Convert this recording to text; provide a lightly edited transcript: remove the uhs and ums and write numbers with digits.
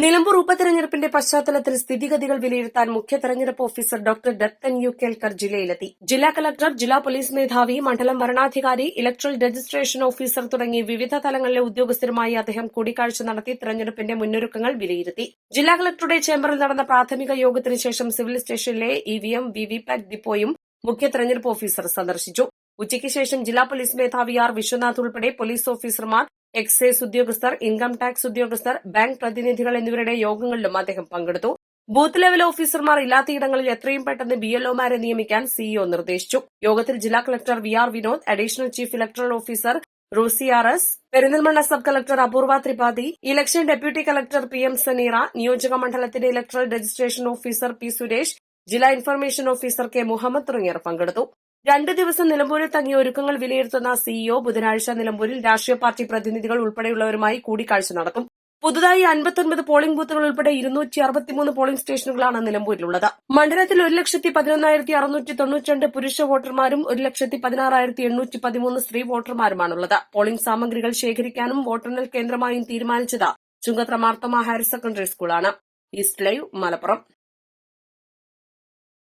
നിലമ്പൂർ ഉപതെരഞ്ഞെടുപ്പിന്റെ പശ്ചാത്തലത്തിൽ സ്ഥിതിഗതികൾ വിലയിരുത്താൻ മുഖ്യ തെരഞ്ഞെടുപ്പ് officer doctor Rathan U Kelkar ജില്ലയിലെത്തി. ജില്ലാ കളക്ടർ, ജില്ലാ പോലീസ് മേധാവി, മണ്ഡലം വരണാധികാരി, ഇലക്ട്രൽ രജിസ്ട്രേഷൻ ഓഫീസർ തുടങ്ങി വിവിധ തലങ്ങളിലെ ഉദ്യോഗസ്ഥരുമായി അദ്ദേഹം കൂടിക്കാഴ്ച നടത്തി തെരഞ്ഞെടുപ്പിന്റെ മുന്നൊരുക്കങ്ങൾ വിലയിരുത്തി. ജില്ലാ കളക്ടറുടെ ചേംബറിൽ നടന്ന പ്രാഥമിക യോഗത്തിന് ശേഷം സിവിൽ സ്റ്റേഷനിലെ ഇവിഎം, വിവിപാറ്റ് ഡിപ്പോയും മുഖ്യ തെരഞ്ഞെടുപ്പ് ഓഫീസർ സന്ദർശിച്ചു. ഉച്ചയ്ക്ക് ശേഷം ജില്ലാ പോലീസ് മേധാവി ആർ വിശ്വനാഥ് ഉൾപ്പെടെ പോലീസ് ഓഫീസർമാർ, എക്സൈസ് ഉദ്യോഗസ്ഥർ, ഇൻകം ടാക്സ് ഉദ്യോഗസ്ഥർ, ബാങ്ക് പ്രതിനിധികൾ എന്നിവരുടെ യോഗങ്ങളിലും അദ്ദേഹം പങ്കെടുത്തു. ബൂത്ത് ലെവൽ ഓഫീസർമാർ ഇല്ലാത്തയിടങ്ങളിൽ എത്രയും പെട്ടെന്ന് ബിഎൽഒമാരെ നിയമിക്കാൻ സിഇഒ നിർദ്ദേശിച്ചു. യോഗത്തിൽ ജില്ലാ collector V R Vinod, additional chief electoral officer റൂസി R S, Perinthalmanna sub collector Apoorva Tripathi, election deputy collector P M Saneera, നിയോജക മണ്ഡലത്തിന്റെ electoral registration officer P Suresh, ജില്ലാ ഇൻഫർമേഷൻ ഓഫീസർ കെ മുഹമ്മദ് തുടങ്ങിയവർ പങ്കെടുത്തു. 2 ദിവസം നിലമ്പൂരിൽ തങ്ങിയ ഒരുക്കങ്ങൾ വിലയിരുത്തുന്ന സിഇഒ ബുധനാഴ്ച നിലമ്പൂരിൽ രാഷ്ട്രീയ പാർട്ടി പ്രതിനിധികൾ ഉൾപ്പെടെയുള്ളവരുമായി കൂടിക്കാഴ്ച നടത്തും. പുതുതായി 59 പോളിംഗ് ബൂത്തുകൾ ഉൾപ്പെടെ 263 പോളിംഗ് സ്റ്റേഷനുകളാണ് നിലമ്പൂരിലുള്ളത്. മണ്ഡലത്തിൽ 1,11,692 പുരുഷ വോട്ടർമാരും 1,16,813 സ്ത്രീ വോട്ടർമാരുമാണുള്ളത്. പോളിംഗ് സാമഗ്രികൾ ശേഖരിക്കാനും വോട്ടെണ്ണൽ കേന്ദ്രമായും തീരുമാനിച്ചത് ചുങ്കത്ര മാർത്തോമ ഹയർ സെക്കൻഡറി സ്കൂളാണ്. East live, Malappuram.